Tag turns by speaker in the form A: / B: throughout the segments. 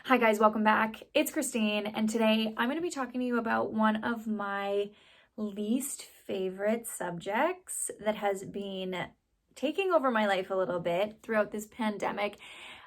A: Hi guys, welcome back. It's Christine, and today I'm going to be talking to you about one of my least favorite subjects that has been taking over my life a little bit throughout this pandemic,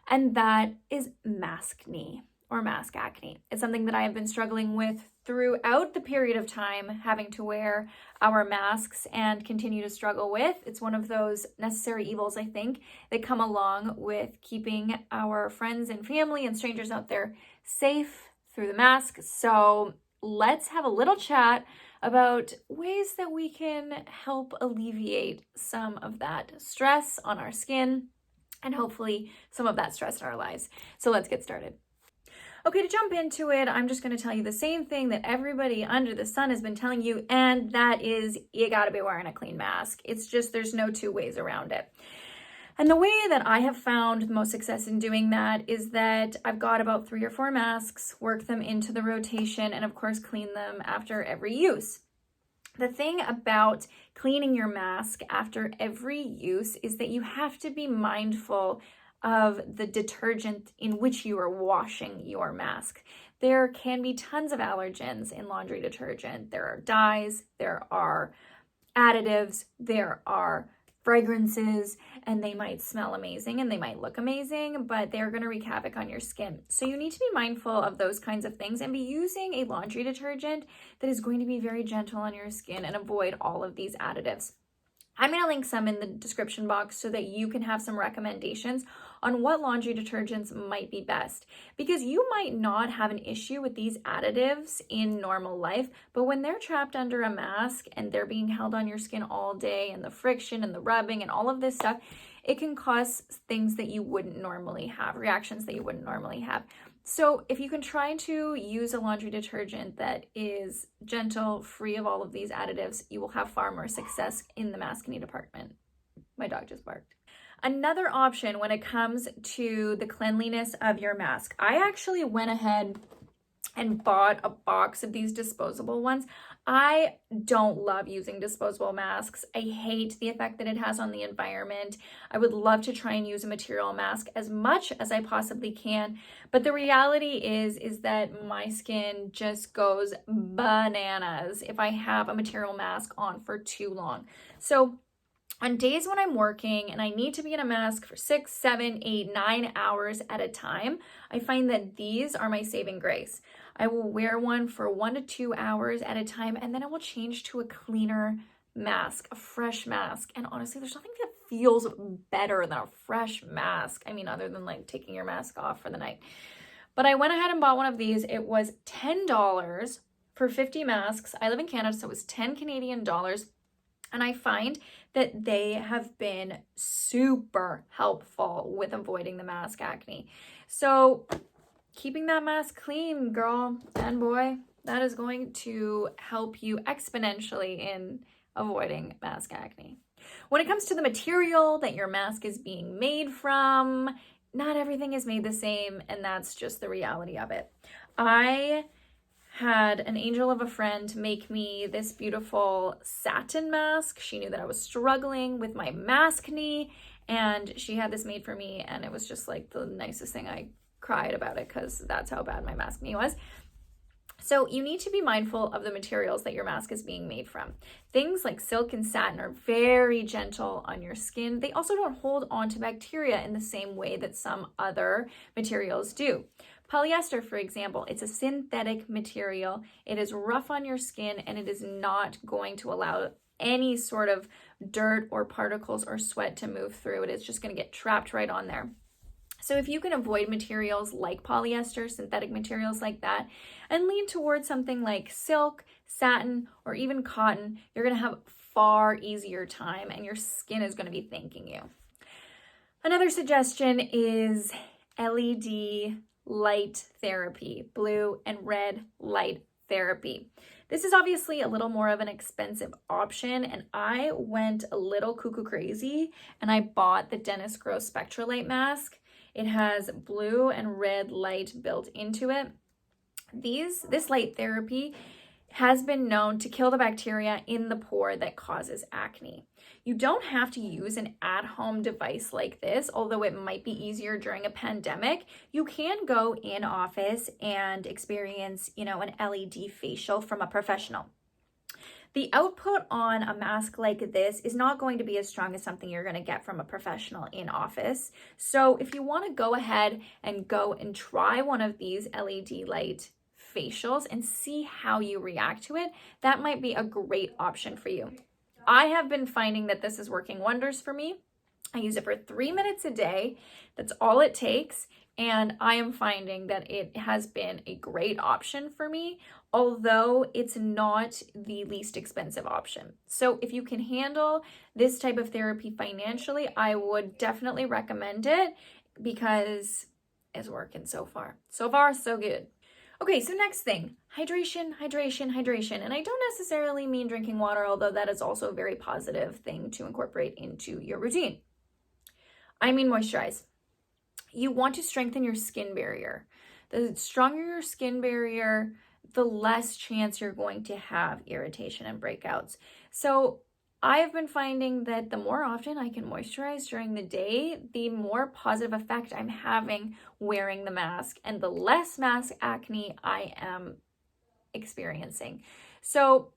A: and that is maskne or mask acne. It's something that I have been struggling with throughout the period of time having to wear our masks and continue to struggle with. It's one of those necessary evils, I think, that come along with keeping our friends and family and strangers out there safe through the mask. So let's have a little chat about ways that we can help alleviate some of that stress on our skin and hopefully some of that stress in our lives. So let's get started. Okay, to jump into it, I'm just going to tell you the same thing that everybody under the sun has been telling you, and that is you got to be wearing a clean mask. It's just there's no two ways around it. And the way that I have found the most success in doing that is that I've got about 3 or 4 masks, work them into the rotation, and of course clean them after every use. The thing about cleaning your mask after every use is that you have to be mindful of the detergent in which you are washing your mask. There can be tons of allergens in laundry detergent. There are dyes, there are additives, there are fragrances, and they might smell amazing and they might look amazing, but they're going to wreak havoc on your skin. So you need to be mindful of those kinds of things and be using a laundry detergent that is going to be very gentle on your skin and avoid all of these additives. I'm going to link some in the description box so that you can have some recommendations on what laundry detergents might be best, because you might not have an issue with these additives in normal life, but when they're trapped under a mask and they're being held on your skin all day and the friction and the rubbing and all of this stuff, it can cause things that you wouldn't normally have, reactions that you wouldn't normally have. So if you can try to use a laundry detergent that is gentle, free of all of these additives, you will have far more success in the maskne department. My dog just barked. Another option when it comes to the cleanliness of your mask, I actually went ahead and bought a box of these disposable ones. I don't love using disposable masks. I hate the effect that it has on the environment. I would love to try and use a material mask as much as I possibly can, but the reality is that my skin just goes bananas if I have a material mask on for too long. So on days when I'm working and I need to be in a mask for 6, 7, 8, 9 hours at a time, I find that these are my saving grace. I will wear one for 1 to 2 hours at a time, and then I will change to a cleaner mask, a fresh mask. And honestly, there's nothing that feels better than a fresh mask. I mean, other than like taking your mask off for the night. But I went ahead and bought one of these. It was $10 for 50 masks. I live in Canada, so it was 10 Canadian dollars. And I find that they have been super helpful with avoiding the mask acne. So keeping that mask clean, girl and boy, that is going to help you exponentially in avoiding mask acne. When it comes to the material that your mask is being made from, not everything is made the same, and that's just the reality of it. I had an angel of a friend make me this beautiful satin mask. She knew that I was struggling with my maskne, and she had this made for me, and it was just like the nicest thing. I cried about it because that's how bad my maskne was. So you need to be mindful of the materials that your mask is being made from. Things like silk and satin are very gentle on your skin. They also don't hold on to bacteria in the same way that some other materials do. Polyester, for example, it's a synthetic material. It is rough on your skin, and it is not going to allow any sort of dirt or particles or sweat to move through. It is just going to get trapped right on there. So if you can avoid materials like polyester, synthetic materials like that, and lean towards something like silk, satin, or even cotton, you're going to have far easier time, and your skin is going to be thanking you. Another suggestion is LED light therapy, blue and red light therapy. This is obviously a little more of an expensive option, and I went a little cuckoo crazy and I bought the Dennis Gross Spectralight mask. It has blue and red light built into it. This light therapy has been known to kill the bacteria in the pore that causes acne. You don't have to use an at-home device like this, although it might be easier during a pandemic. You can go in office and experience, an LED facial from a professional. The output on a mask like this is not going to be as strong as something you're going to get from a professional in office. So if you want to go ahead and go and try one of these LED light facials and see how you react to it, that might be a great option for you. I have been finding that this is working wonders for me. I use it for 3 minutes a day. That's all it takes. And I am finding that it has been a great option for me, although it's not the least expensive option. So if you can handle this type of therapy financially, I would definitely recommend it because it's working so far. So far, so good. Okay, so next thing, hydration, hydration, hydration. And I don't necessarily mean drinking water, although that is also a very positive thing to incorporate into your routine. I mean moisturize. You want to strengthen your skin barrier. The stronger your skin barrier, the less chance you're going to have irritation and breakouts. So I have been finding that the more often I can moisturize during the day, the more positive effect I'm having wearing the mask and the less mask acne I am experiencing. So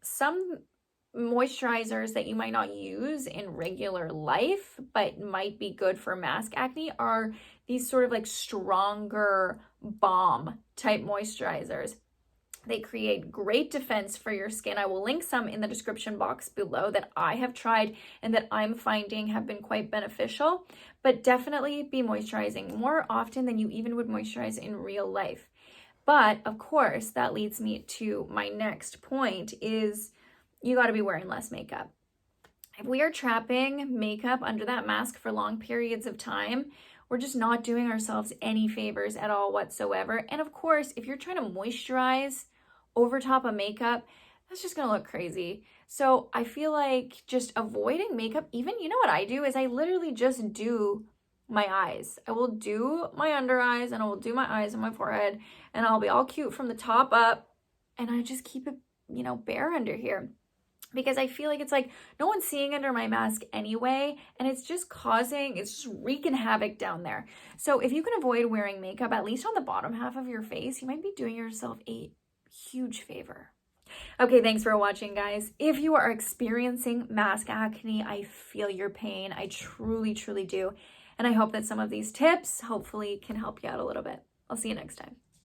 A: some moisturizers that you might not use in regular life but might be good for mask acne are these sort of like stronger balm type moisturizers. They create great defense for your skin. I will link some in the description box below that I have tried and that I'm finding have been quite beneficial, but definitely be moisturizing more often than you even would moisturize in real life. But of course, that leads me to my next point is you got to be wearing less makeup. If we are trapping makeup under that mask for long periods of time, we're just not doing ourselves any favors at all whatsoever. And of course, if you're trying to moisturize over top of makeup, that's just gonna look crazy. So I feel like just avoiding makeup, even, you know what I do is I literally just do my eyes. I will do my under eyes and I will do my eyes and my forehead and I'll be all cute from the top up and I just keep it, bare under here. Because I feel like it's like no one's seeing under my mask anyway, and it's just wreaking havoc down there. So if you can avoid wearing makeup, at least on the bottom half of your face, you might be doing yourself a huge favor. Okay, thanks for watching, guys. If you are experiencing mask acne, I feel your pain. I truly, truly do. And I hope that some of these tips hopefully can help you out a little bit. I'll see you next time.